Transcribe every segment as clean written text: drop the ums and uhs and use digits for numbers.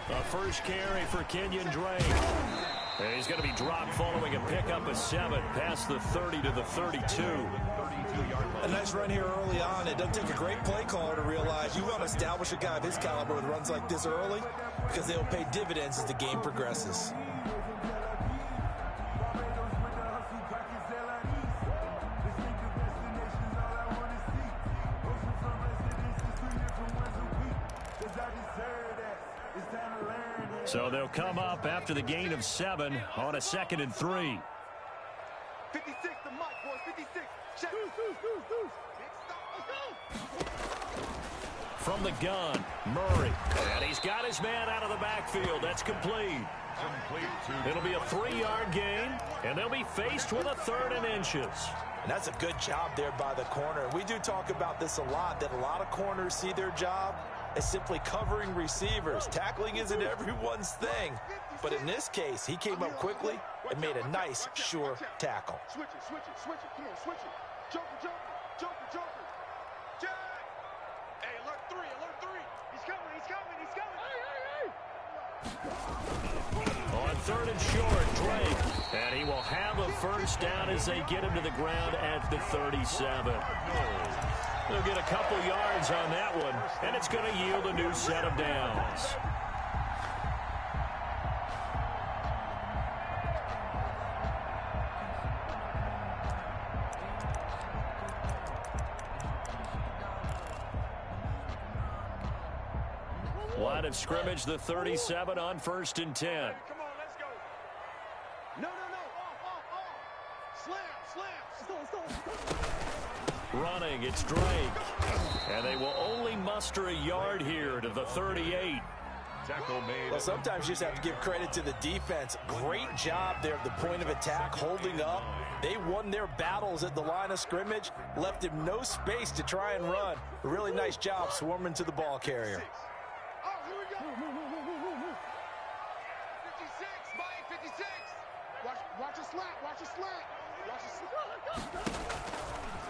The first carry for Kenyon Drake. And he's going to be dropped following a pickup of 7 past the 30 to the 32. A nice run here early on. It doesn't take a great play caller to realize you want to establish a guy of his caliber with runs like this early because they'll pay dividends as the game progresses. So they'll come up after the gain of 7 on a 2nd and 3. 56 to Mike, boys. 56. Check. From the gun, Murray. And he's got his man out of the backfield. That's complete. It'll be a 3-yard gain, and they'll be faced with a 3rd and inches. And that's a good job there by the corner. We do talk about this a lot, that a lot of corners see their job as simply covering receivers. Tackling isn't everyone's thing. But in this case, he came up quickly and made a nice, sure tackle. Switch it. Come on, switch it. Joker. Jack. Hey, alert 3. He's coming. On 3rd and short, Drake. And he will have a first down as they get him to the ground at the 37. They'll get a couple yards on that one, and it's going to yield a new set of downs. Line of scrimmage, the 37 on 1st and 10. Come on, let's go. No. Slam. Running, it's Drake. And they will only muster a yard here to the 38. Tackle made. Well, sometimes you just have to give credit to the defense. Great job there at the point of attack, holding up. They won their battles at the line of scrimmage, left him no space to try and run. A really nice job swarming to the ball carrier. Oh, here we go. 56, Mike, 56. Watch a slant.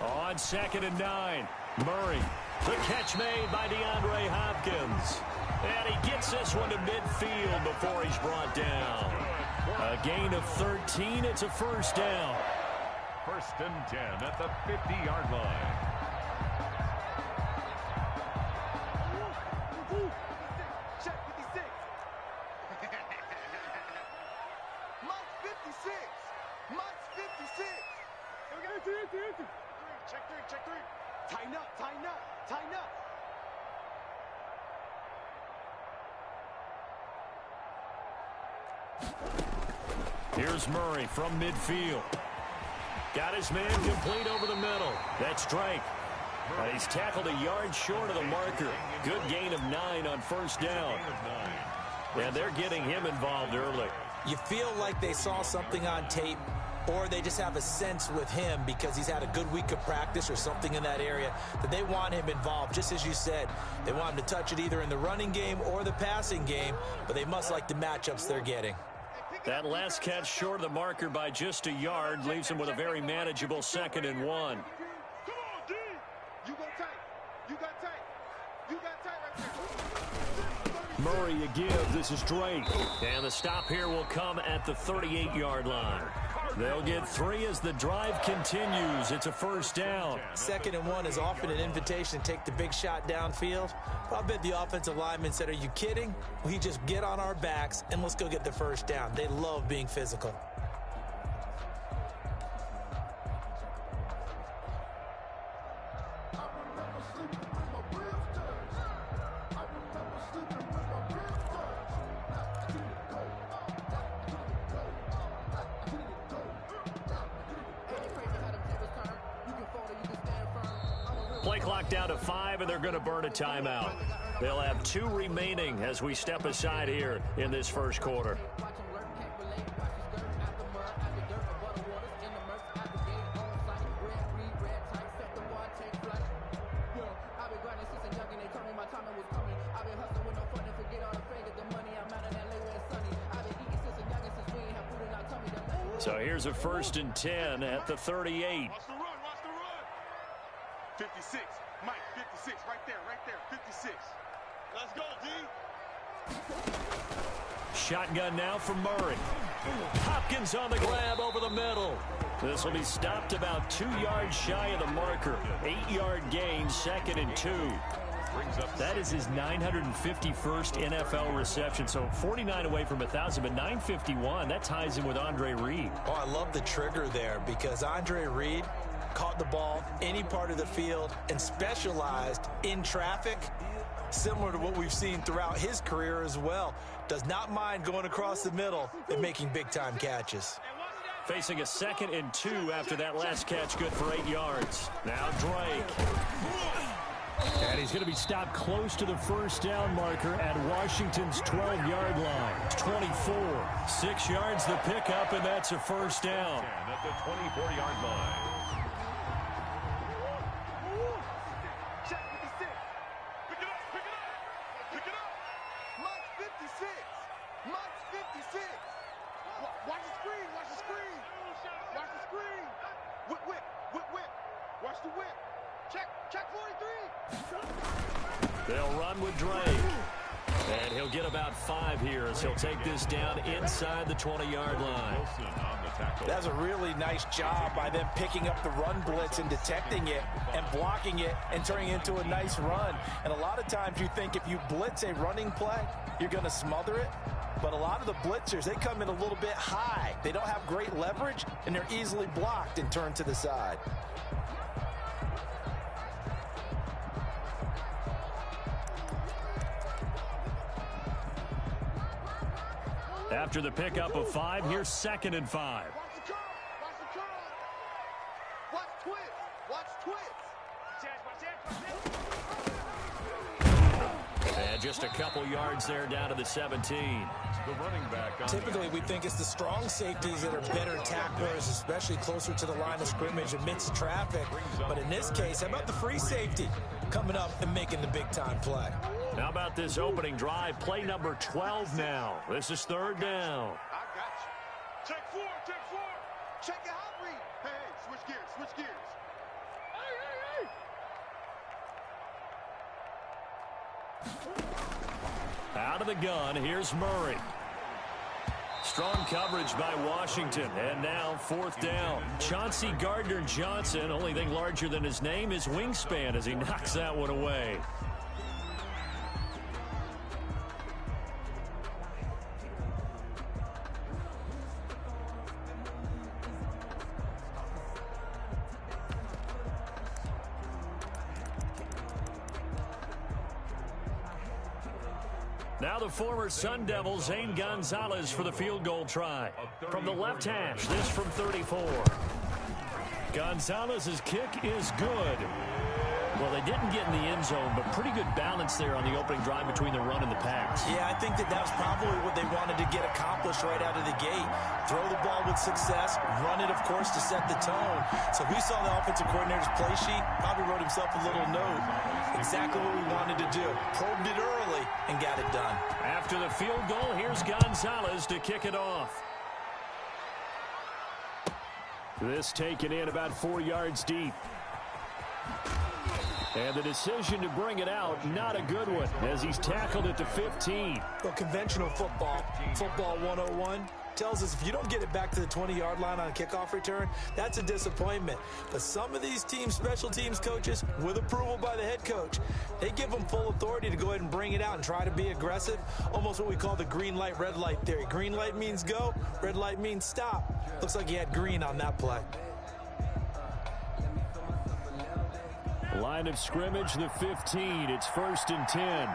On 2nd and 9, Murray. The catch made by DeAndre Hopkins. And he gets this one to midfield before he's brought down. A gain of 13. It's a first down. 1st and 10 at the 50-yard line. Check 56. Mike's 56. Check 3. Tighten up. Here's Murray from midfield. Got his man complete over the middle. That's Drake. And he's tackled a yard short of the marker. Good gain of 9 on first down. And they're getting him involved early. You feel like they saw something on tape, or they just have a sense with him because he's had a good week of practice or something in that area that they want him involved. Just as you said, they want him to touch it either in the running game or the passing game, but they must like the matchups they're getting. That last catch short of the marker by just a yard leaves him with a very manageable 2nd and 1. Come on, D. You got tight right there. Murray a give. This is Drake. And the stop here will come at the 38-yard line. They'll get 3 as the drive continues. It's a first down. 2nd and 1 is often an invitation to take the big shot downfield. But I bet the offensive lineman said, are you kidding? We just get on our backs and let's go get the first down. They love being physical. Play clock down to 5, and they're going to burn a timeout. They'll have 2 remaining as we step aside here in this first quarter. So here's a 1st and 10 at the 38. Watch the run. 56. Mike, 56, right there, 56. Let's go, D. Shotgun now from Murray. Hopkins on the grab over the middle. This will be stopped about 2 yards shy of the marker. 8-yard gain, 2nd and 2. That is his 951st NFL reception. So 49 away from 1,000, but 951. That ties him with Andre Reed. Oh, I love the trigger there because Andre Reed caught the ball any part of the field and specialized in traffic, similar to what we've seen throughout his career as well. Does not mind going across the middle and making big-time catches. Facing a 2nd and 2 after that last catch, good for 8 yards. Now Drake. And he's going to be stopped close to the first down marker at Washington's 12-yard line. 24. 6 yards the pickup, and that's a first down. At the 24-yard line. Check 56. Pick it up, pick it up, pick it up. Mike's 56. Mike's 56. Watch the screen, watch the screen. Watch the screen. Whip, whip, whip, whip. Watch the whip. Check 43. They'll run with Drake. And he'll get about 5 here as he'll take this down inside the 20-yard line. That's a really nice job by them picking up the run blitz and detecting it and blocking it and turning it into a nice run. And a lot of times you think if you blitz a running play, you're going to smother it. But a lot of the blitzers, they come in a little bit high. They don't have great leverage, and they're easily blocked and turned to the side. After the pickup of 5, here's 2nd and 5. Watch the curl, watch the curl. Watch twist, watch twist. And just a couple yards there down to the 17. The running back on Typically, we think it's the strong safeties that are better tacklers, especially closer to the line of scrimmage amidst traffic. But in this case, how about the free safety coming up and making the big-time play? How about this opening drive? Play number 12 now. This is 3rd down. I got you. Check 4, check 4. Check your hot read. Hey, switch gears, switch gears. Out of the gun, here's Murray. Strong coverage by Washington, and now 4th down. Chauncey Gardner-Johnson, only thing larger than his name is wingspan as he knocks that one away. Now the former Sun Devil, Zane Gonzalez, for the field goal try. From the left hash, this from 34. Gonzalez's kick is good. Well, they didn't get in the end zone, but pretty good balance there on the opening drive between the run and the pass. Yeah, I think that was probably what they wanted to get accomplished right out of the gate. Throw the ball with success, run it, of course, to set the tone. So we saw the offensive coordinator's play sheet, probably wrote himself a little note. Exactly what we wanted to do. Probed it early and got it done. After the field goal, here's Gonzalez to kick it off. This taken in about 4 yards deep. And the decision to bring it out, not a good one, as he's tackled at the 15. Well, conventional football 101, tells us if you don't get it back to the 20-yard line on a kickoff return, that's a disappointment. But some of these teams, special teams coaches, with approval by the head coach, they give them full authority to go ahead and bring it out and try to be aggressive, almost what we call the green light, red light theory. Green light means go, red light means stop. Looks like he had green on that play. Line of scrimmage, the 15. It's 1st and 10.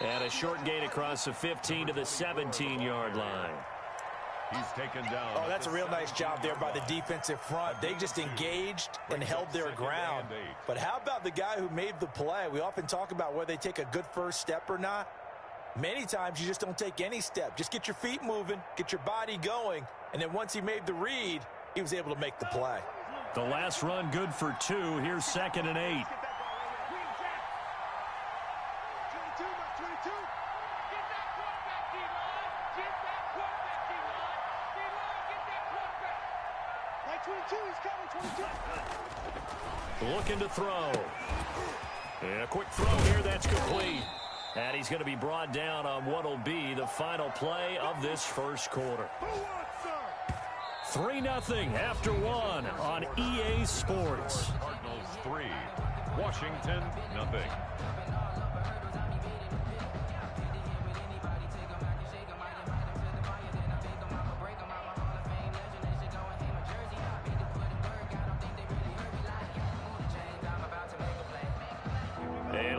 And a short gain across the 15 to the 17-yard line. He's taken down. Oh, that's a real nice job there by the defensive front. They just engaged and held their ground. But how about the guy who made the play? We often talk about whether they take a good first step or not. Many times you just don't take any step. Just get your feet moving, get your body going, and then once he made the read, he was able to make the play. The last run good for 2. Here's 2nd and 8. Looking to throw. And a quick throw here, that's complete. And he's going to be brought down on what will be the final play of this first quarter. 3-0 after one on EA Sports. Cardinals 3, Washington 0.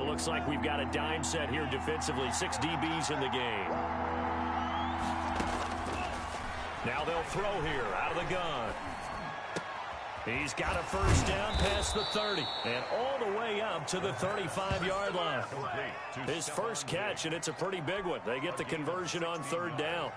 Looks like we've got a dime set here defensively. 6 DBs in the game. Now they'll throw here out of the gun. He's got a first down past the 30 and all the way up to the 35-yard line. His first catch, and it's a pretty big one. They get the conversion on third down.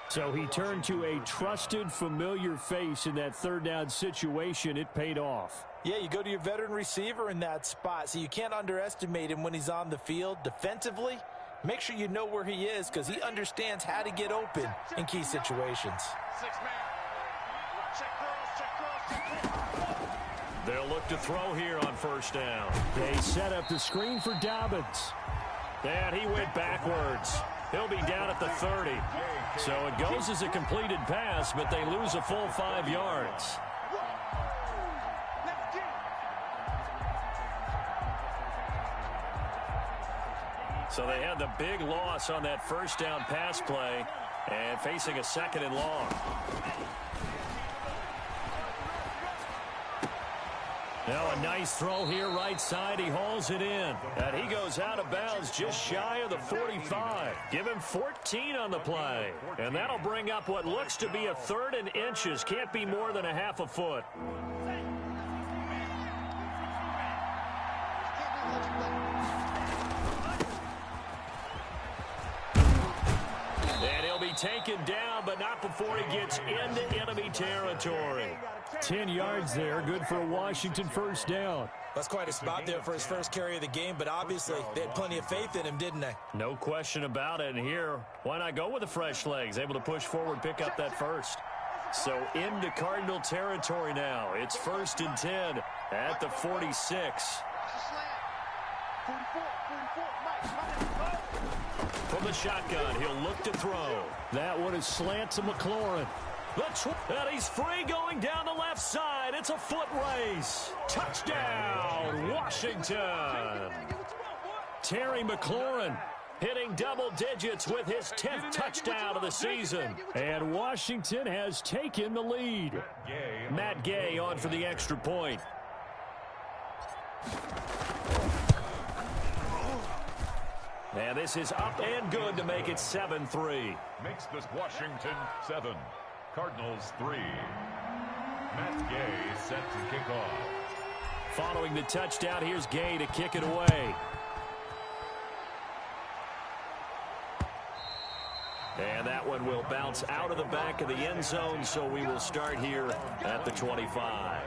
So he turned to a trusted, familiar face in that third down situation. It paid off. Yeah, you go to your veteran receiver in that spot, so you can't underestimate him when he's on the field. Defensively, make sure you know where he is because he understands how to get open in key situations. They'll look to throw here on first down. They set up the screen for Dobbins. And he went backwards. He'll be down at the 30. So it goes as a completed pass, but they lose a full 5 yards. So they had the big loss on that first down pass play and facing a 2nd and long. Now a nice throw here right side. He hauls it in. And he goes out of bounds just shy of the 45. Give him 14 on the play. And that'll bring up what looks to be a 3rd and inches. Can't be more than a half a foot. And he'll be taken down, but not before he gets into enemy territory. 10 yards there, good for a Washington first down. That's quite a spot there for his first carry of the game, but obviously they had plenty of faith in him, didn't they? No question about it. And here, why not go with the fresh legs? Able to push forward, pick up that first. So into Cardinal territory now. It's 1st and 10 at the 46. From the shotgun, he'll look to throw. That one is slant to McLaurin. And he's free going down the left side. It's a foot race. Touchdown, Washington. Terry McLaurin hitting double digits with his 10th touchdown of the season. And Washington has taken the lead. Matt Gay on for the extra point. And this is up and good to make it 7-3. Makes this Washington 7. Cardinals 3. Matt Gay set to kick off. Following the touchdown, here's Gay to kick it away. And that one will bounce out of the back of the end zone, so we will start here at the 25.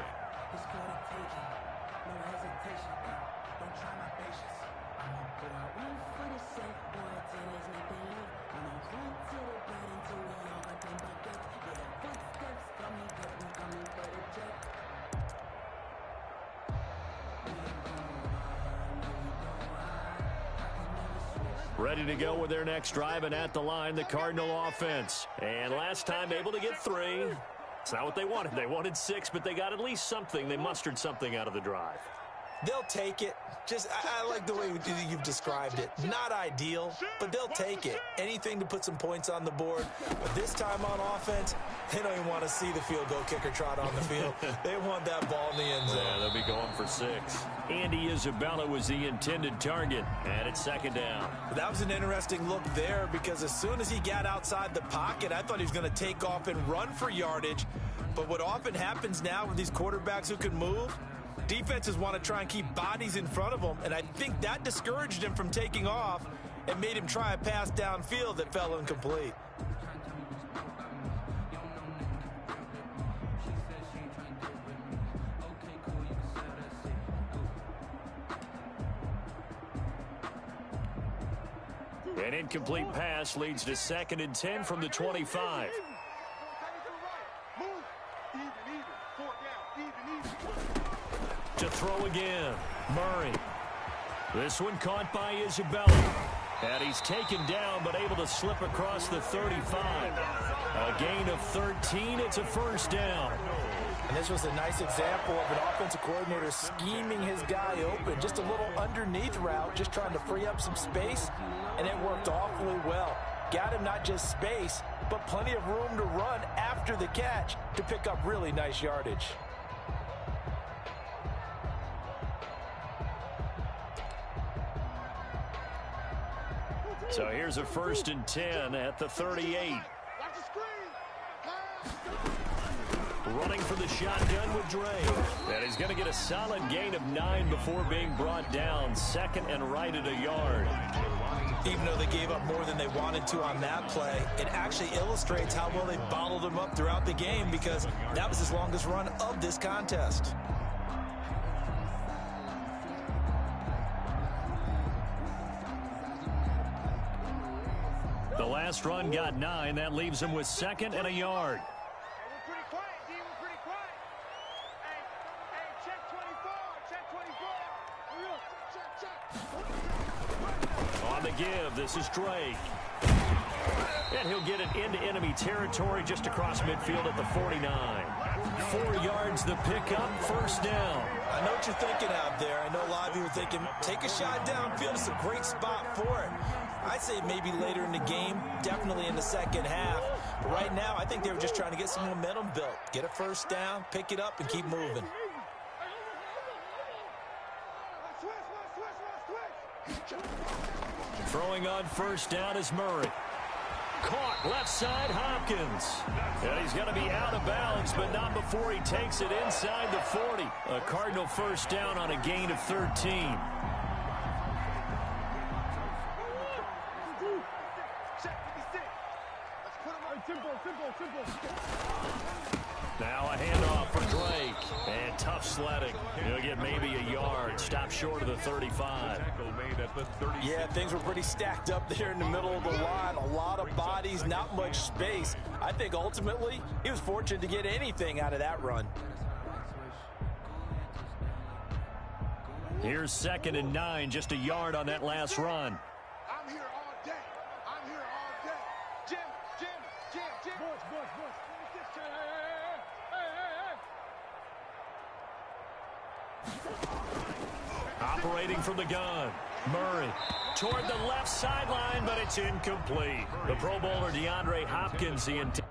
Ready to go with their next drive, and at the line, the Cardinal offense. And last time able to get 3. It's not what they wanted. They wanted 6, but they got at least something. They mustered something out of the drive. They'll take it. I like the way you've described it. Not ideal, but they'll take it. Anything to put some points on the board. But this time on offense, they don't even want to see the field goal kicker trot on the field. They want that ball in the end zone. Yeah, they'll be going for 6. Andy Isabella was the intended target, and it's 2nd down. That was an interesting look there because as soon as he got outside the pocket, I thought he was going to take off and run for yardage. But what often happens now with these quarterbacks who can move, defenses want to try and keep bodies in front of them, and I think that discouraged him from taking off and made him try a pass downfield that fell incomplete. An incomplete pass leads to 2nd and 10 from the 25. Even. 4 down. Even. To throw again. Murray. This one caught by Isabella. And he's taken down, but able to slip across the 35. A gain of 13. It's a first down. And this was a nice example of an offensive coordinator scheming his guy open. Just a little underneath route, just trying to free up some space, and it worked awfully well. Got him not just space, but plenty of room to run after the catch to pick up really nice yardage. So here's a 1st and 10 at the 38. Running for the shotgun with Dre. And he's going to get a solid gain of 9 before being brought down. 2nd and right at a yard. Even though they gave up more than they wanted to on that play, it actually illustrates how well they bottled him up throughout the game, because that was his longest run of this contest. The last run got 9. That leaves him with 2nd and a yard. We're pretty quiet, D. We're pretty quiet. Hey, check 24. Check 24. On the give, this is Drake. And he'll get it into enemy territory just across midfield at the 49. 4 yards the pickup, first down. I know what you're thinking out there. I know a lot of you are thinking, take a shot downfield. It's a great spot for it. I'd say maybe later in the game, definitely in the second half. But right now, I think they were just trying to get some momentum built. Get a first down, pick it up, and keep moving. Throwing on first down is Murray. Caught left side, Hopkins. And he's going to be out of bounds, but not before he takes it inside the 40. A Cardinal first down on a gain of 13. Now a handoff for Drake. And tough sledding. He'll get maybe a yard. Stop short of the 35. Yeah, things were pretty stacked up there in the middle of the line. A lot of bodies, not much space. I think ultimately he was fortunate to get anything out of that run. Here's 2nd and 9, just a yard on that last run. I'm here all day. I'm here all day. Jim. Boys. Operating from the gun. Murray toward the left sideline, but it's incomplete. The Pro Bowler DeAndre Hopkins, the intended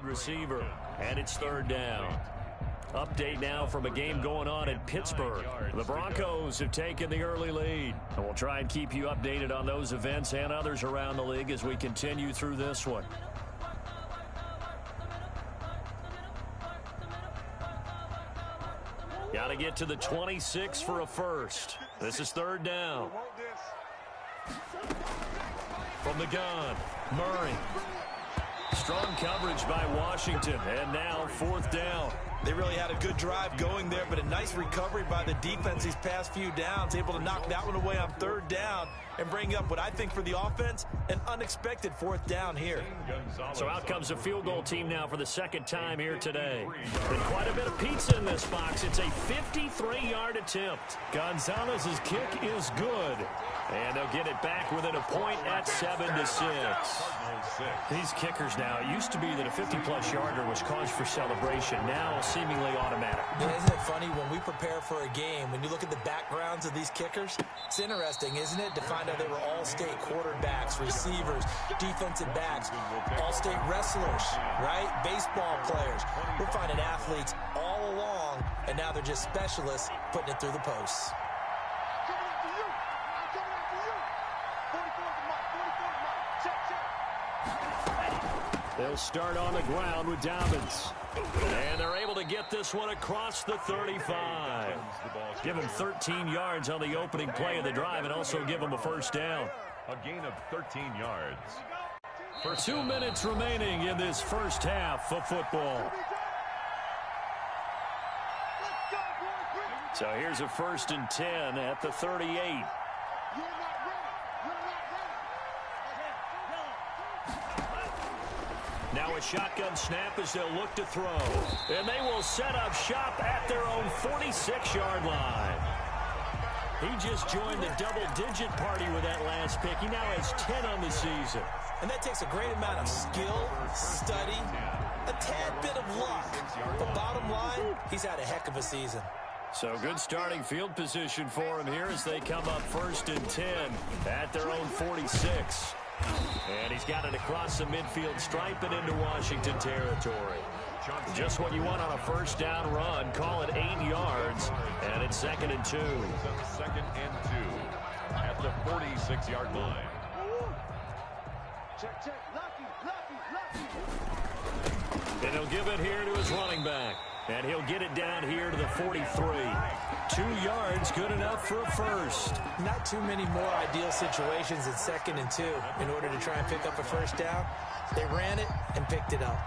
receiver, and it's 3rd down. Update now from a game going on in Pittsburgh. The Broncos have taken the early lead, and we'll try and keep you updated on those events and others around the league as we continue through this one. Got to get to the 26 for a first. This is 3rd down. From the gun, Murray. Strong coverage by Washington, and now 4th down. They really had a good drive going there, but a nice recovery by the defense these past few downs, able to knock that one away on 3rd down and bring up what I think for the offense, an unexpected 4th down here. So out comes a field goal team now for the 2nd time here today. And quite a bit of pizza in this box. It's a 53-yard attempt. Gonzalez's kick is good. And they'll get it back within a point at 7-6. These kickers now, it used to be that a 50-plus yarder was cause for celebration. Now seemingly automatic. Yeah, isn't it funny when we prepare for a game, when you look at the backgrounds of these kickers, it's interesting, isn't it, to find out they were all-state quarterbacks, receivers, defensive backs, all-state wrestlers, right? Baseball players. We're finding athletes all along, and now they're just specialists putting it through the posts. They'll start on the ground with Dobbins. And they're able to get this one across the 35. Give him 13 yards on the opening play of the drive and also give him a first down. A gain of 13 yards. 2 minutes remaining in this first half of football. So here's a 1st and 10 at the 38. Now a shotgun snap as they'll look to throw. And they will set up shop at their own 46-yard line. He just joined the double-digit party with that last pick. He now has 10 on the season. And that takes a great amount of skill, study, a tad bit of luck. But bottom line, he's had a heck of a season. So good starting field position for him here as they come up 1st and 10 at their own 46. And he's got it across the midfield stripe and into Washington territory. Just what you want on a 1st down run. Call it 8 yards, and it's 2nd and 2. 2nd and 2 at the 46-yard line. Check, check. Lucky. And he'll give it here to his running back. And he'll get it down here to the 43. 2 yards, good enough for a 1st. Not too many more ideal situations at 2nd and 2 in order to try and pick up a 1st down. They ran it and picked it up.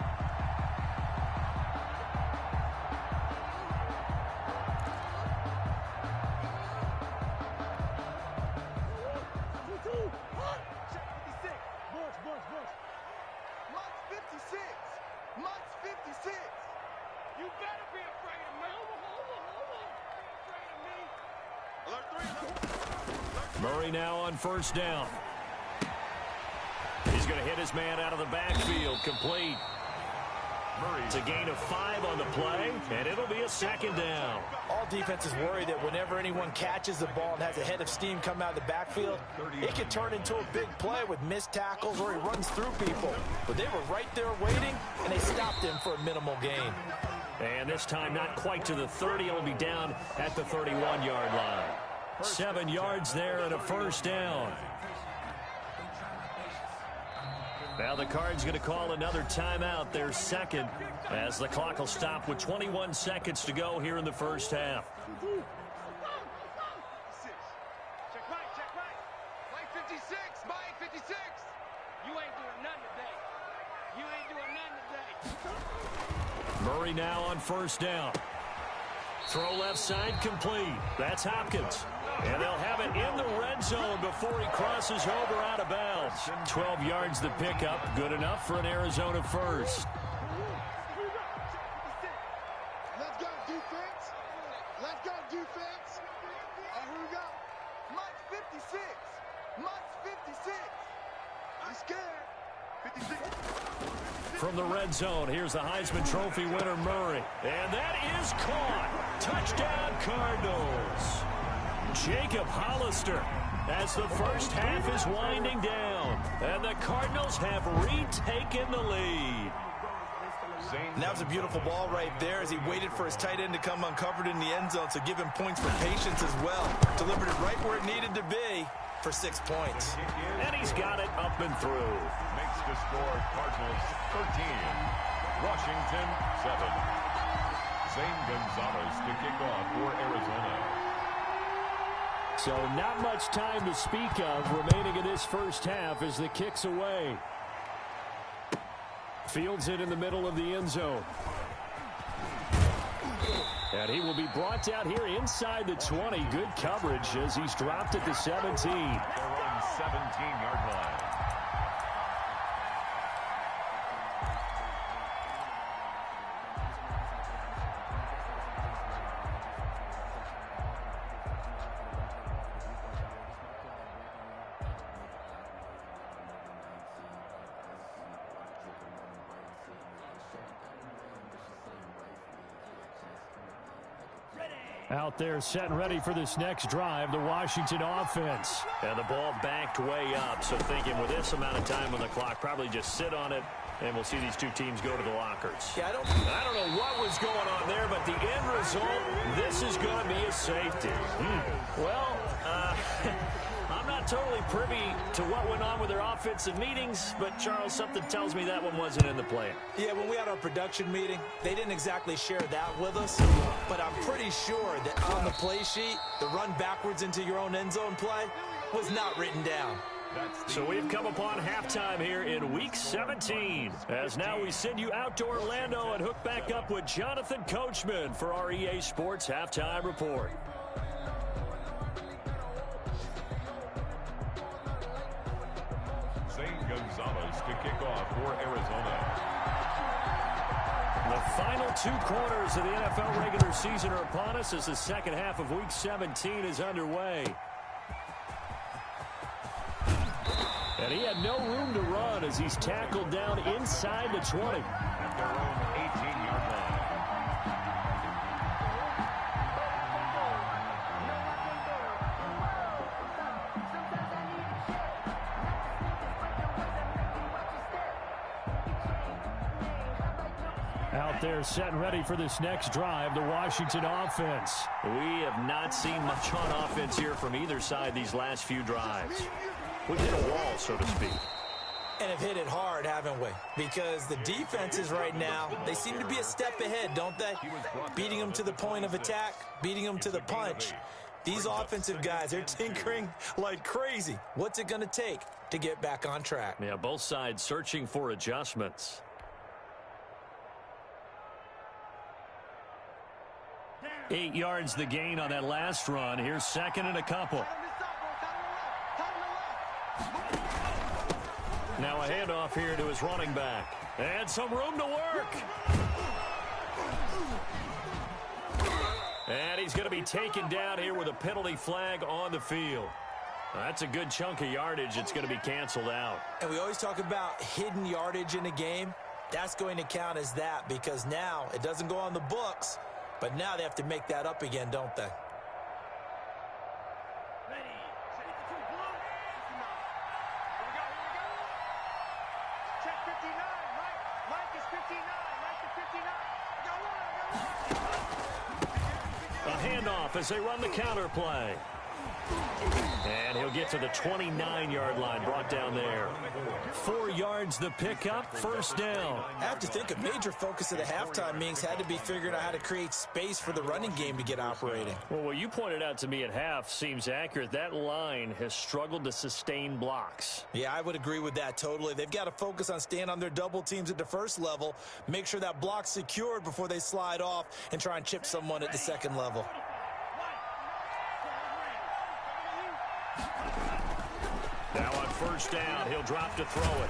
Murray now on 1st down. He's going to hit his man out of the backfield. Complete. It's a gain of 5 on the play, and it'll be a 2nd down. All defenses worry that whenever anyone catches the ball and has a head of steam come out of the backfield, it can turn into a big play with missed tackles or he runs through people. But they were right there waiting, and they stopped him for a minimal gain. And this time not quite to the 30. It'll be down at the 31-yard line. 7 yards there and a 1st down. Now the Cards going to call another timeout, their 2nd, as the clock will stop with 21 seconds to go here in the 1st half. Check right. Mike 56, Mike 56. You ain't doing nothing today. Murray now on 1st down. Throw left side complete. That's Hopkins. And they'll have it in the red zone before he crosses over out of bounds. 12 yards the pickup. Good enough for an Arizona 1st. Let's go, defense. And here we go. Mike 56. I'm scared. 56. From the red zone, here's the Heisman Trophy winner, Murray. And that is caught. Touchdown, Cardinals. Jacob Hollister as the 1st half is winding down. And the Cardinals have retaken the lead. And that was a beautiful ball right there as he waited for his tight end to come uncovered in the end zone, so give him points for patience as well. Delivered it right where it needed to be for 6 points. And he's got it up and through. Makes the score Cardinals 13, Washington 7. Zane Gonzalez to kick off for Arizona. So not much time to speak of remaining in this 1st half as the kick's away. Fields it in the middle of the end zone. And he will be brought down here inside the 20. Good coverage as he's dropped at the 17. They're on 17-yard line. Out there set and ready for this next drive, the Washington offense. And the ball backed way up, so thinking with this amount of time on the clock, probably just sit on it, and we'll see these two teams go to the lockers. Yeah, I don't know what was going on there, but the end result, this is going to be a safety. Well, I'm not totally privy to what went on with their offensive meetings, but Charles, something tells me that one wasn't in the plan. Yeah, when we had our production meeting, they didn't exactly share that with us, but I'm pretty sure that on the play sheet, the run backwards into your own end zone play was not written down. So we've come upon halftime here in Week 17. As now we send you out to Orlando and hook back up with Jonathan Coachman for our EA Sports Halftime Report. Zane Gonzalez to kick off for Arizona. The final 2 quarters of the NFL regular season are upon us as the second half of Week 17 is underway. And he had no room to run as he's tackled down inside the 20. At their own 18-yard line. Out there set and ready for this next drive, the Washington offense. We have not seen much on offense here from either side these last few drives. We've hit a wall, so to speak. And have hit it hard, haven't we? Because the defenses right now, they seem to be a step ahead, don't they? Beating them to the point of attack, beating them to the punch. These offensive guys, they're tinkering like crazy. What's it going to take to get back on track? Yeah, both sides searching for adjustments. Eight yards the gain on that last run. Here's second and a couple. Now a handoff here to his running back. And some room to work. And he's going to be taken down here with a penalty flag on the field. That's a good chunk of yardage. It's going to be canceled out. And we always talk about hidden yardage in a game. That's going to count as that because now it doesn't go on the books, but now they have to make that up again, don't they? As they run the counter play. And he'll get to the 29-yard line, brought down there. 4 yards the pickup, first down. I have to think a major focus of the halftime meetings had to be figuring out how to create space for the running game to get operating. Well, what you pointed out to me at half seems accurate. That line has struggled to sustain blocks. Yeah, I would agree with that totally. They've got to focus on staying on their double teams at the first level, make sure that block's secured before they slide off and try and chip someone at the second level. Now on first down, he'll drop to throw it.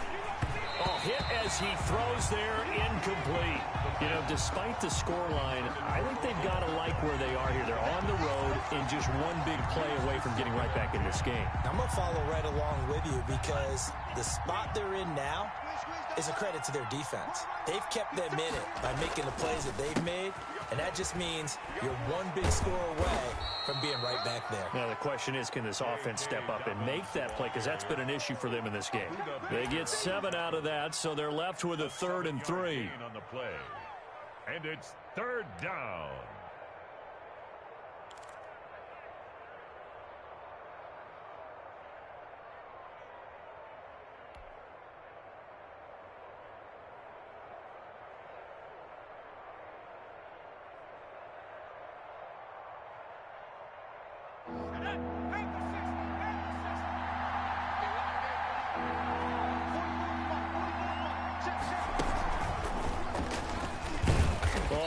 Oh, hit as he throws there, incomplete. You know, despite the scoreline, I think they've got to like where they are here. They're on the road and just one big play away from getting right back in this game. I'm going to follow right along with you because the spot they're in now is a credit to their defense. They've kept them in it by making the plays that they've made, and that just means you're one big score away from being right back there. Now the question is, can this offense step up and make that play? Because that's been an issue for them in this game. They get 7 out of that, so they're left with a 3rd and 3. On the play. And it's 3rd down.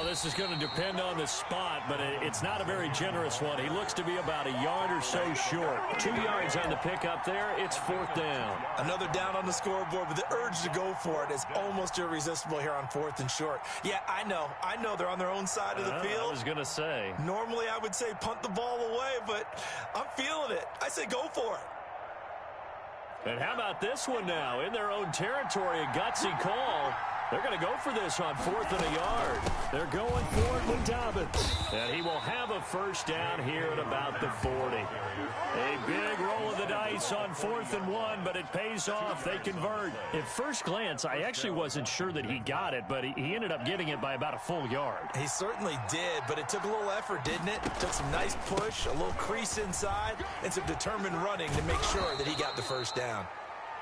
This is going to depend on the spot, but it's not a very generous one. He looks to be about a yard or so short. 2 yards on the pickup there. It's 4th down. Another down on the scoreboard, but the urge to go for it is almost irresistible here on 4th and short. Yeah, I know they're on their own side of the field. I was going to say. Normally I would say punt the ball away, but I'm feeling it. I say go for it. And how about this one now? In their own territory, a gutsy call. They're going to go for this on 4th and a yard. They're going for it with Dobbins. And he will have a first down here at about the 40. A big roll of the dice on 4th and 1, but it pays off. They convert. At first glance, I actually wasn't sure that he got it, but he ended up getting it by about a full yard. He certainly did, but it took a little effort, didn't it? Took some nice push, a little crease inside, and some determined running to make sure that he got the first down.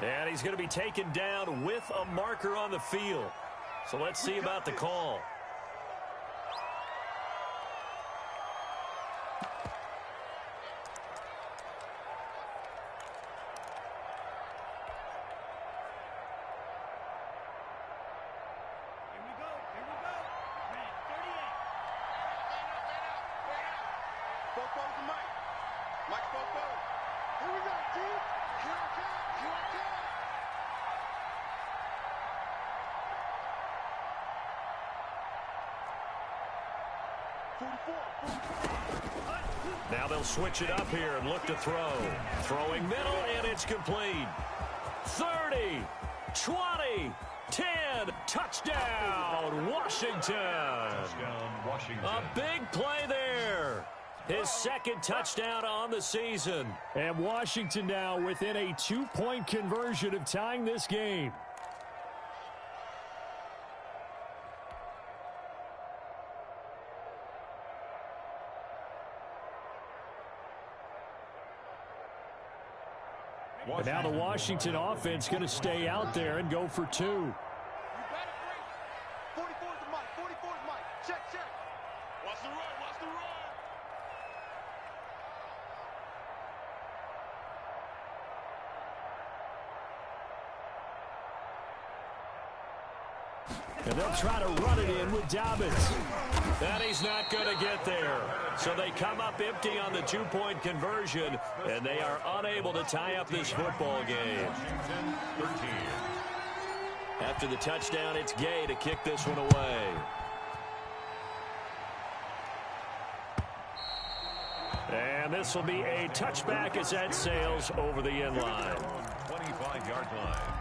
And he's going to be taken down with a marker on the field. So let's see about the call. Watch both go. Here we go, team. Here I come. Here I come. Now they'll switch it up here and look to throw. Throwing middle, and it's complete. 30, 20, 10, touchdown, Washington. Touchdown, Washington. A big play there. His second touchdown on the season. And Washington now within a 2-point conversion of tying this game. But now the Washington offense going to stay out there and go for 2. You got it, great. 44 is the mic. 44 is mic. Check, check. Watch the run. Watch the run. And they'll try to run it in with Dobbins. And he's not going to get there. So they come up empty on the 2-point conversion, and they are unable to tie up this football game. Washington 13. After the touchdown, it's Gay to kick this one away. And this will be a touchback as that sails over the end line. 25-yard line.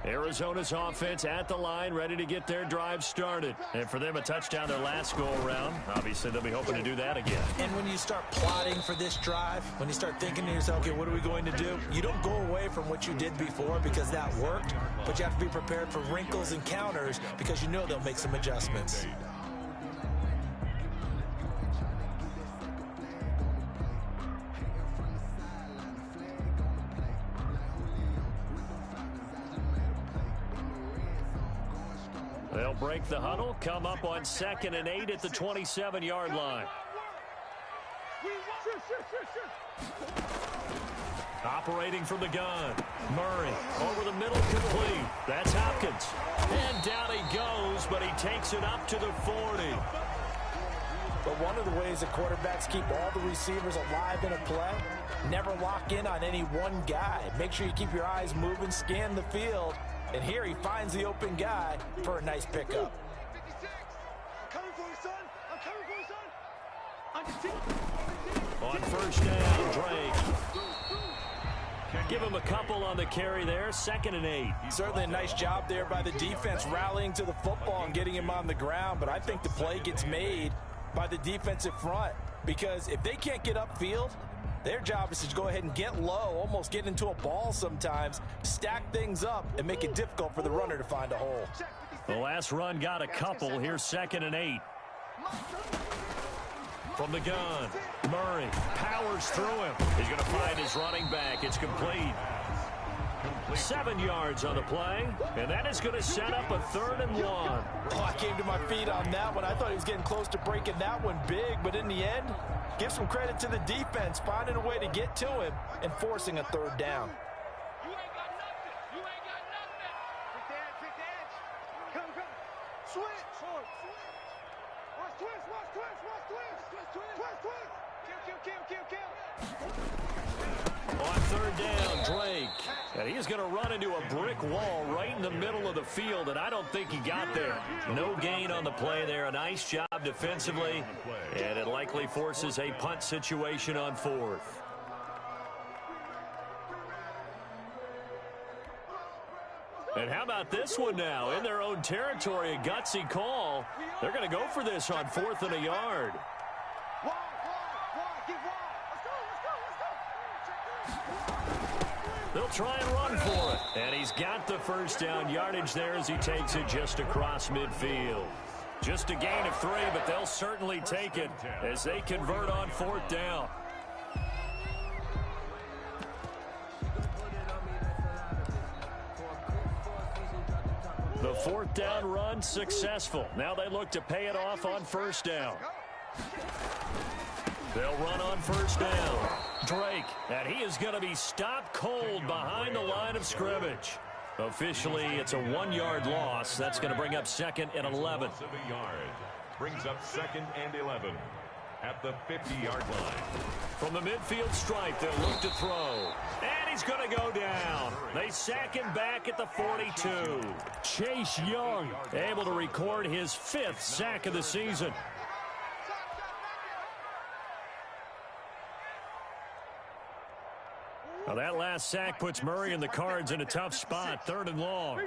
Arizona's offense at the line, ready to get their drive started. And for them, a touchdown their last go-around. Obviously, they'll be hoping to do that again. And when you start plotting for this drive, when you start thinking to yourself, okay, what are we going to do? You don't go away from what you did before because that worked, but you have to be prepared for wrinkles and counters because you know they'll make some adjustments. They'll break the huddle, come up on 2nd and 8 at the 27-yard line. Operating from the gun. Murray over the middle, complete. That's Hopkins. And down he goes, but he takes it up to the 40. But one of the ways that quarterbacks keep all the receivers alive in a play, never lock in on any one guy. Make sure you keep your eyes moving, scan the field. And here he finds the open guy for a nice pickup. 56. I'm coming for you, son. I'm coming for you, son. On first down, Drake. Give him a couple on the carry there, 2nd and 8. Certainly a nice job there by the defense rallying to the football and getting him on the ground. But I think the play gets made by the defensive front because if they can't get upfield, their job is to go ahead and get low, almost get into a ball sometimes, stack things up, and make it difficult for the runner to find a hole. The last run got a couple. Here's 2nd and 8. From the gun, Murray powers through him. He's going to find his running back. It's complete. 7 yards on the play, and that is going to set up a 3rd and 1. Oh, I came to my feet on that one. I thought he was getting close to breaking that one big, but in the end, give some credit to the defense, finding a way to get to him and forcing a 3rd down. You ain't got nothing. You ain't got nothing. Pick the edge. Pick the edge. Come, come. Switch. Watch twist. Watch twist. Watch twist. Twist, twist. Twist, twist. Kill. On 3rd down, Drake. And he's going to run into a brick wall right in the middle of the field, and I don't think he got there. No gain on the play there. A nice job defensively, and it likely forces a punt situation on 4th. And how about this one now? In their own territory, a gutsy call. They're going to go for this on 4th and a yard. Wide. Get wide. Let's go. They'll try and run for it. And he's got the first down yardage there as he takes it just across midfield. Just a gain of 3, but they'll certainly take it as they convert on 4th down. The 4th down run successful. Now they look to pay it off on 1st down. They'll run on first down. Drake, and he is going to be stopped cold behind the line of scrimmage. Officially, it's a 1-yard loss. That's going to bring up 2nd and 11. Loss of a yard. Brings up 2nd and 11 at the 50-yard line. From the midfield stripe, they'll look to throw. And he's going to go down. They sack him back at the 42. Chase Young able to record his 5th sack of the season. Well, that last sack puts Murray and the Cards in a tough spot. 3rd and long.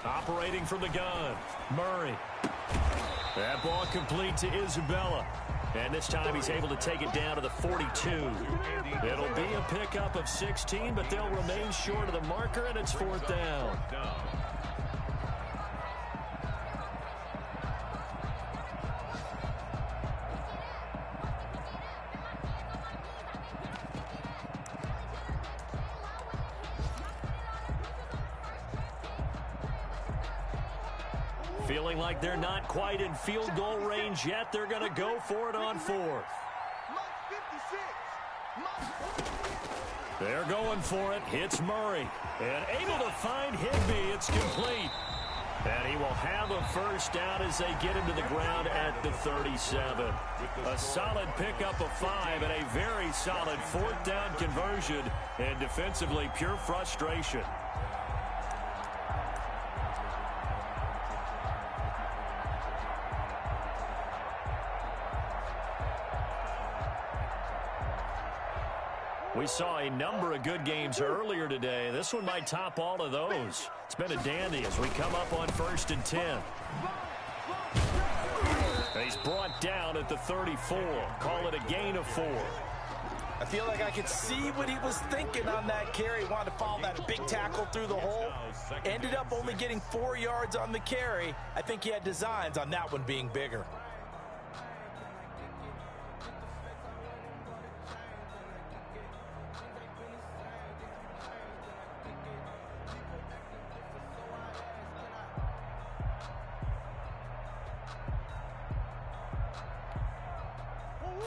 Operating from the gun, Murray. That ball complete to Isabella. And this time he's able to take it down to the 42. It'll be a pickup of 16, but they'll remain short of the marker, and it's 4th down. Feeling like they're not quite in field goal range yet. They're going to go for it on 4th. They're going for it. Hits Murray. And able to find Higbee. It's complete. And he will have a first down as they get him to the ground at the 37. A solid pickup of 5 and a very solid 4th down conversion. And defensively, pure frustration. We saw a number of good games earlier today. This one might top all of those. It's been a dandy as we come up on 1st and 10. And he's brought down at the 34. Call it a gain of 4. I feel like I could see what he was thinking on that carry. He wanted to follow that big tackle through the hole. Ended up only getting 4 yards on the carry. I think he had designs on that one being bigger.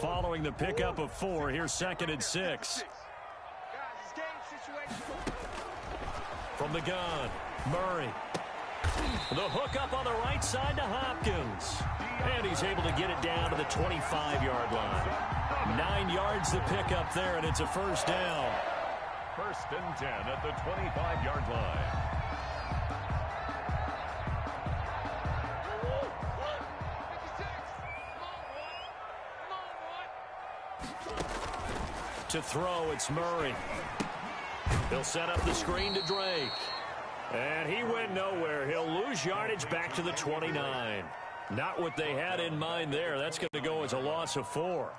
Following the pickup of 4, here's 2nd and 6. From the gun, Murray. The hook up on the right side to Hopkins. And he's able to get it down to the 25-yard line. 9 yards to pick up there, and it's a first down. 1st and 10 at the 25-yard line. To throw, it's Murray. He'll set up the screen to Drake. And he went nowhere. He'll lose yardage back to the 29. Not what they had in mind there. That's going to go as a loss of 4.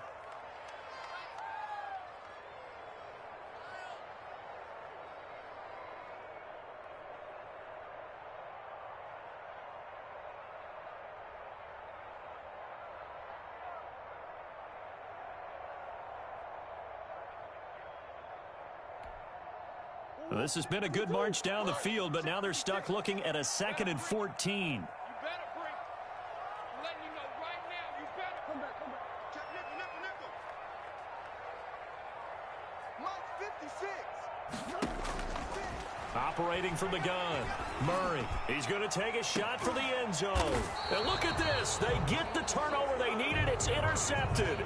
Well, this has been a good march down the field, but now they're stuck looking at a 2nd and 14. Operating from the gun, Murray. He's going to take a shot for the end zone. And look at this. They get the turnover they needed. It's intercepted.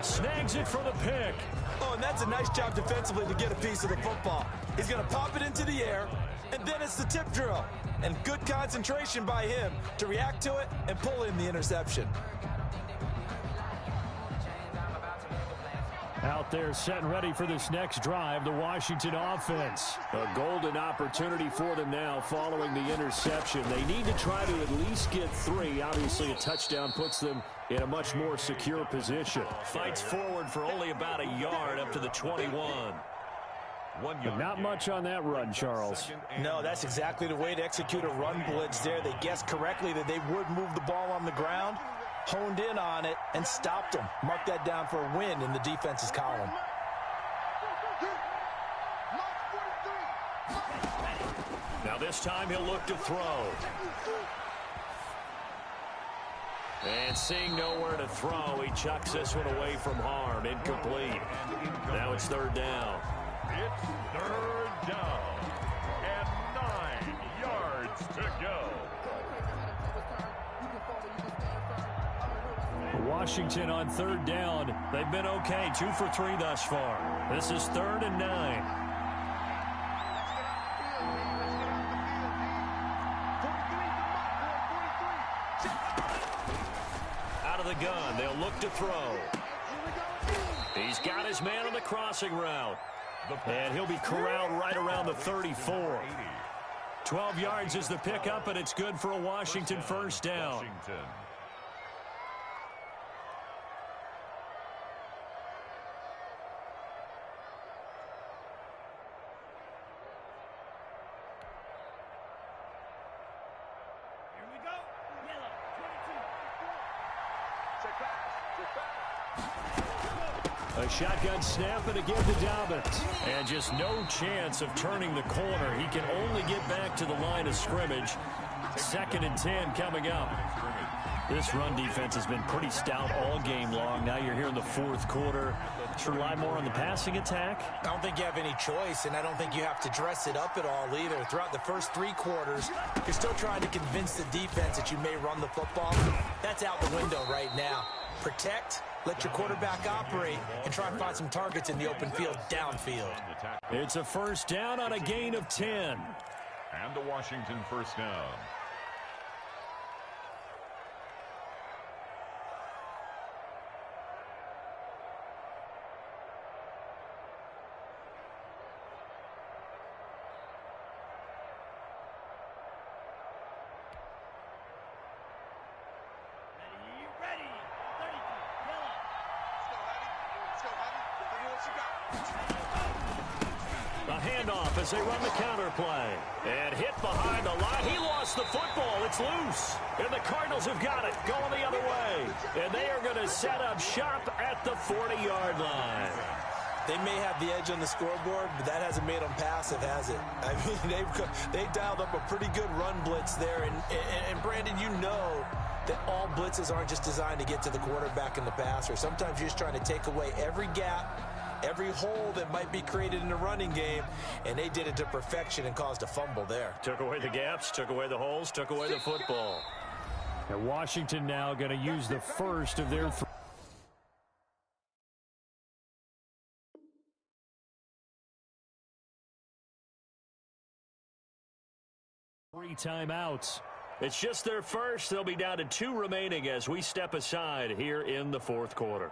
Snags it for the pick. Oh, and that's a nice job defensively to get a piece of the football. He's going to pop it into the air, and then it's the tip drill. And good concentration by him to react to it and pull in the interception. Out there set and ready for this next drive, the Washington offense. A golden opportunity for them now following the interception. They need to try to at least get 3. Obviously, a touchdown puts them in a much more secure position. Fights forward for only about a yard up to the 21. But not much on that run, Charles. No, that's exactly the way to execute a run blitz there. They guessed correctly that they would move the ball on the ground, honed in on it, and stopped them. Mark that down for a win in the defense's column. Now this time he'll look to throw. And seeing nowhere to throw, he chucks this one away from harm. Incomplete. Now it's third down. It's third down. And 9 yards to go. Washington on third down. They've been okay. 2 for 3 thus far. This is 3rd and 9. The gun. They'll look to throw. He's got his man on the crossing route. And he'll be corralled right around the 34. 12 yards is the pickup, and it's good for a Washington first down. A shotgun snap and again to Dobbins. And just no chance of turning the corner. He can only get back to the line of scrimmage. 2nd and 10 coming up. This run defense has been pretty stout all game long. Now you're here in the 4th quarter. Should rely more on the passing attack? I don't think you have any choice, and I don't think you have to dress it up at all either. Throughout the first 3 quarters, you're still trying to convince the defense that you may run the football. That's out the window right now. Protect, let your quarterback operate, and try and find some targets in the open field downfield. It's a first down on a gain of 10. And a Washington first down. A handoff as they run the counter play. And hit behind the line. He lost the football. It's loose. And the Cardinals have got it going the other way. And they are going to set up shop at the 40-yard line. They may have the edge on the scoreboard, but that hasn't made them passive, has it? I mean, they dialed up a pretty good run blitz there. And Brandon, you know that all blitzes aren't just designed to get to the quarterback and the passer. Sometimes you're just trying to take away every gap, every hole that might be created in the running game, and they did it to perfection and caused a fumble there. Took away the gaps, took away the holes, took away the football. And Washington now going to use the first of their 3 timeouts. It's just their first. They'll be down to 2 remaining as we step aside here in the 4th quarter.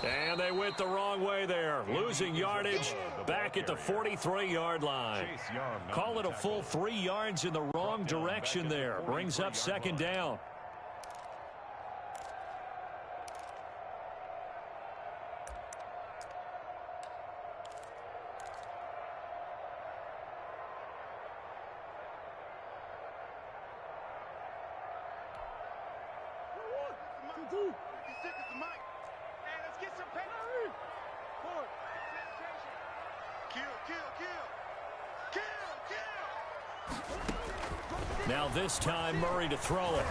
And they went the wrong way there, losing yardage back at the 43-yard line. Call it a full 3 yards in the wrong direction there. Brings up 2nd down. Now this time, Murray to throw it.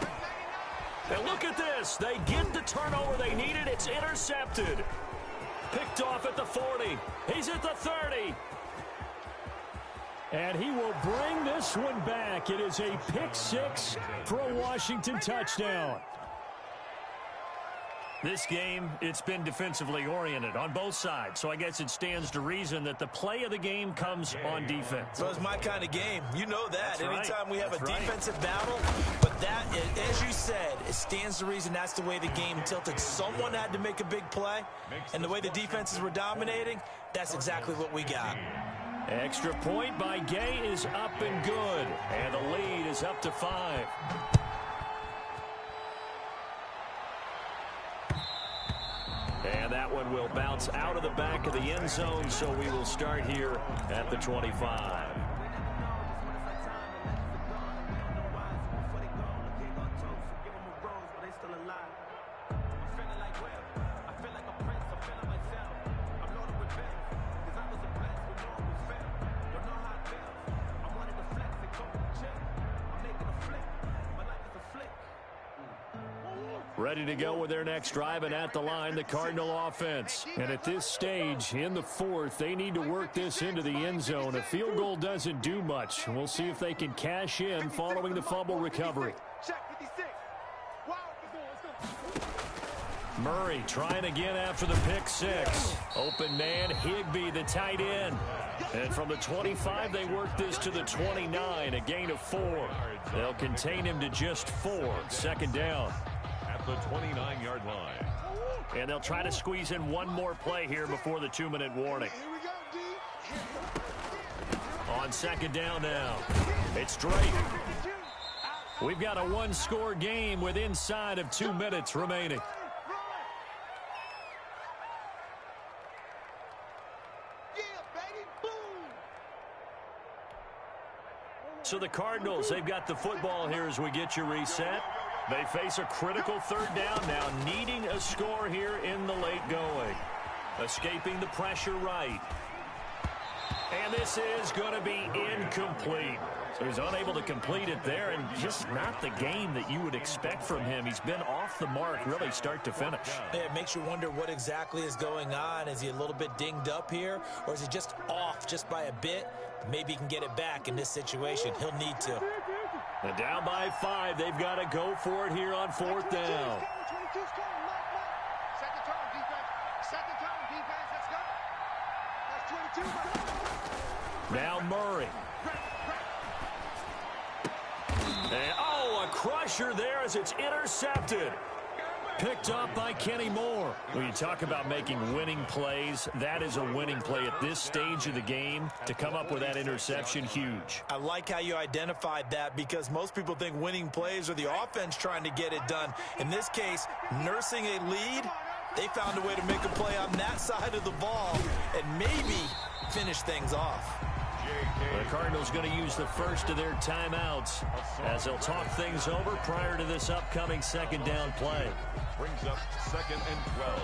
And look at this. They get the turnover they needed. It's intercepted. Picked off at the 40. He's at the 30. And he will bring this one back. It is a pick 6 for a Washington touchdown. This game, it's been defensively oriented on both sides, so I guess it stands to reason that the play of the game comes on defense. So it's my kind of game. You know that. That's Anytime right. we have That's a right. defensive battle, but that, as you said, it stands to reason that's the way the game tilted. Someone had to make a big play, and the way the defenses were dominating, that's exactly what we got. Extra point by Gay is up and good, and the lead is up to 5. And that one will bounce out of the back of the end zone, so we will start here at the 25. Ready to go with their next drive, and at the line, the Cardinal offense. And at this stage, in the fourth, they need to work this into the end zone. A field goal doesn't do much. We'll see if they can cash in following the fumble recovery. Murray trying again after the pick six. Open man, Higbee, the tight end. And from the 25, they work this to the 29, a gain of 4. They'll contain him to just 4. Second down. At the 29-yard line. And they'll try to squeeze in one more play here before the 2-minute warning. On second down now, it's Drake. We've got a one-score game with inside of 2 minutes remaining. So the Cardinals, they've got the football here as we get you reset. They face a critical third down now, needing a score here in the late going. Escaping the pressure right. And this is going to be incomplete. So he's unable to complete it there, and just not the game that you would expect from him. He's been off the mark really start to finish. Yeah, it makes you wonder what exactly is going on. Is he a little bit dinged up here, or is he just off just by a bit? Maybe he can get it back in this situation. He'll need to. And down by 5. They've got to go for it here on fourth down. Now Murray. And, a crusher there as it's intercepted. Picked up by Kenny Moore. When you talk about making winning plays, that is a winning play at this stage of the game. To come up with that interception, huge. I like how you identified that, because most people think winning plays are the offense trying to get it done. In this case, nursing a lead, they found a way to make a play on that side of the ball and maybe finish things off. The Cardinals going to use the first of their timeouts as they'll talk things over prior to this upcoming second down play. Brings up 2nd and 12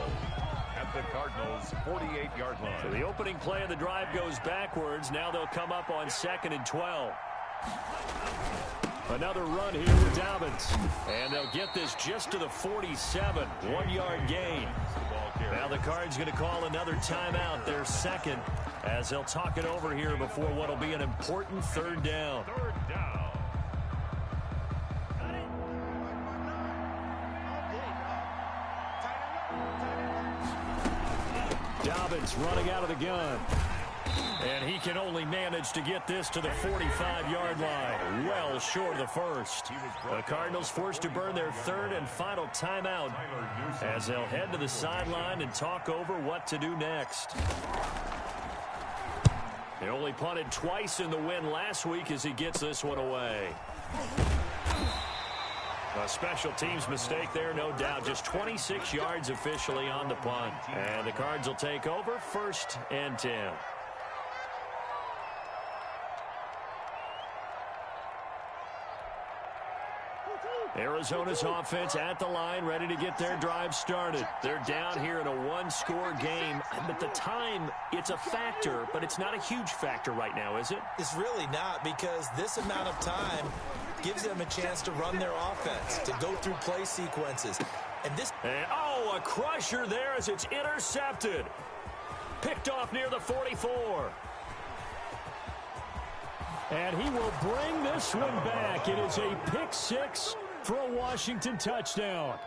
at the Cardinals' 48-yard line. So the opening play of the drive goes backwards. Now they'll come up on 2nd and 12. Another run here with Dobbins. And they'll get this just to the 47. 1-yard gain. Now the Cards going to call another timeout, their second, as they'll talk it over here before what will be an important third down. Third down. Dobbins running out of the gun. And he can only manage to get this to the 45-yard line. Well short of the first. The Cardinals forced to burn their third and final timeout as they'll head to the sideline and talk over what to do next. He only punted twice in the win last week as he gets this one away. A special teams mistake there, no doubt. Just 26 yards officially on the punt. And the Cards will take over 1st and 10. Arizona's offense at the line, ready to get their drive started. They're down here in a one-score game. But the time, it's a factor, but it's not a huge factor right now, is it? It's really not, because this amount of time gives them a chance to run their offense, to go through play sequences. And a crusher there as it's intercepted. Picked off near the 44. And he will bring this one back. It is a pick six for a Washington touchdown.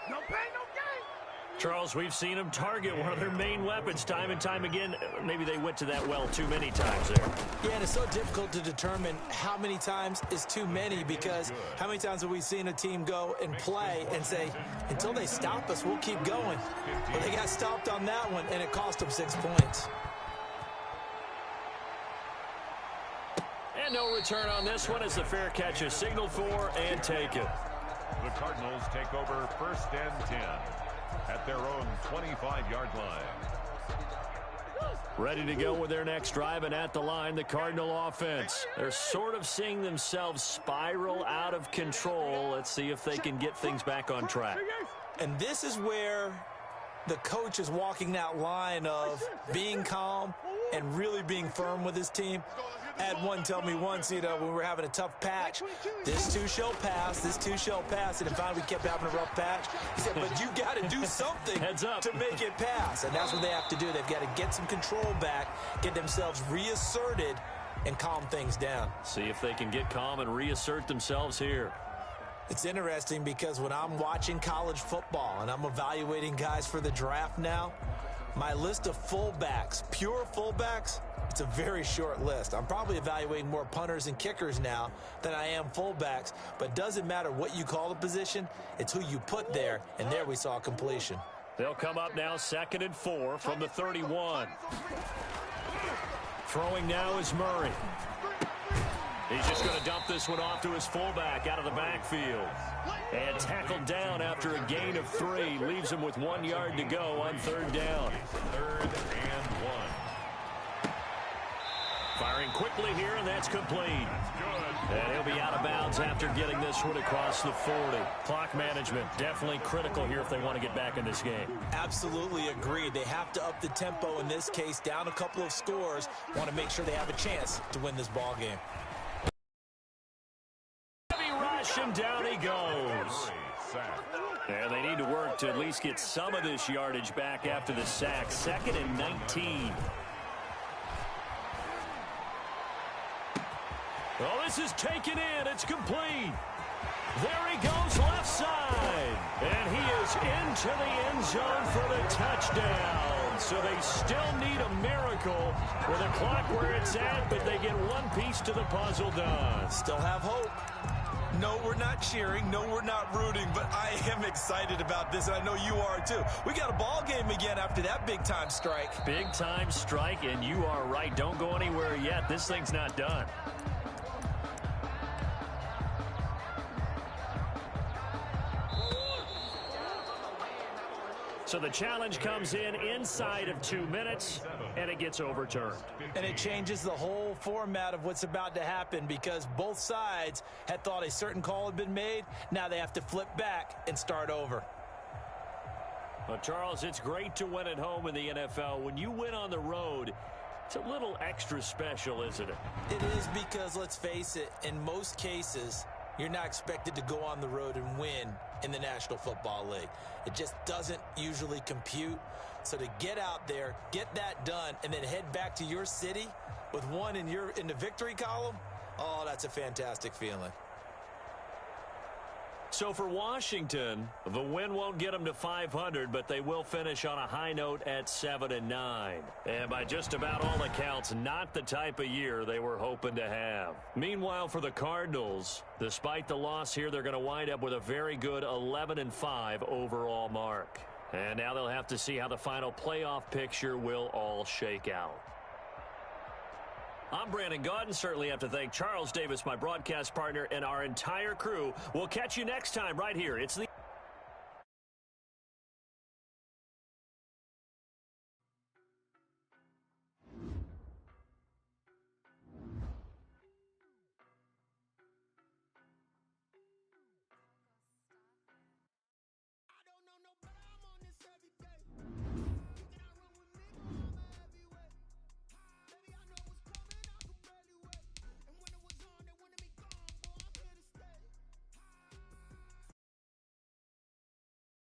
No pain, no gain. Charles, we've seen them target one of their main weapons time and time again. Maybe they went to that well too many times there. Yeah, and it's so difficult to determine how many times is too many, because how many times have we seen a team go and play and say, until they stop us, we'll keep going. But they got stopped on that one, and it cost them 6 points. And no return on this one as the fair catch is signaled for and taken. The Cardinals take over 1st and 10 at their own 25-yard line. Ready to go with their next drive, and at the line, the Cardinal offense. They're sort of seeing themselves spiral out of control. Let's see if they can get things back on track. And this is where The coach is walking that line of being calm and really being firm with his team. I had one tell me once, when we were having a tough patch, this too shall pass, this too shall pass, and then finally we kept having a rough patch. He said, but you got to do something to make it pass, and that's what they have to do. They've got to get some control back, get themselves reasserted, and calm things down. See if they can get calm and reassert themselves here. It's interesting because when I'm watching college football and I'm evaluating guys for the draft now, my list of fullbacks, pure fullbacks, it's a very short list. I'm probably evaluating more punters and kickers now than I am fullbacks, but it doesn't matter what you call the position, it's who you put there, and there we saw completion. They'll come up now 2nd and 4 from the 31. Throwing now is Murray. He's just going to dump this one off to his fullback out of the backfield. And tackled down after a gain of 3. Leaves him with 1 yard to go on 3rd down. 3rd and 1. Firing quickly here, and that's complete. And he'll be out of bounds after getting this one across the 40. Clock management definitely critical here if they want to get back in this game. Absolutely agreed. They have to up the tempo in this case, down a couple of scores. Want to make sure they have a chance to win this ball game. And down he goes. And they need to work to at least get some of this yardage back after the sack. 2nd and 19. Oh, this is taken in. It's complete. There he goes left side. And he is into the end zone for the touchdown. So they still need a miracle with the clock where it's at, but they get one piece to the puzzle done. Still have hope. No, we're not cheering. No, we're not rooting, but I am excited about this, and I know you are too. We got a ball game again after that big-time strike. Big-time strike, and you are right. Don't go anywhere yet. This thing's not done. So the challenge comes in inside of 2 minutes, and it gets overturned. And it changes the whole format of what's about to happen because both sides had thought a certain call had been made. Now they have to flip back and start over. Well, Charles, it's great to win at home in the NFL. When you win on the road, it's a little extra special, isn't it? It is because, let's face it, in most cases, you're not expected to go on the road and win in the National Football League. It just doesn't usually compute. So to get out there, get that done, and then head back to your city with one in the victory column, oh, that's a fantastic feeling. So for Washington, the win won't get them to 500, but they will finish on a high note at 7-9. And by just about all accounts, not the type of year they were hoping to have. Meanwhile, for the Cardinals, despite the loss here, they're going to wind up with a very good 11-5 overall mark. And now they'll have to see how the final playoff picture will all shake out. I'm Brandon Gaudin. Certainly have to thank Charles Davis, my broadcast partner, and our entire crew. We'll catch you next time right here. It's the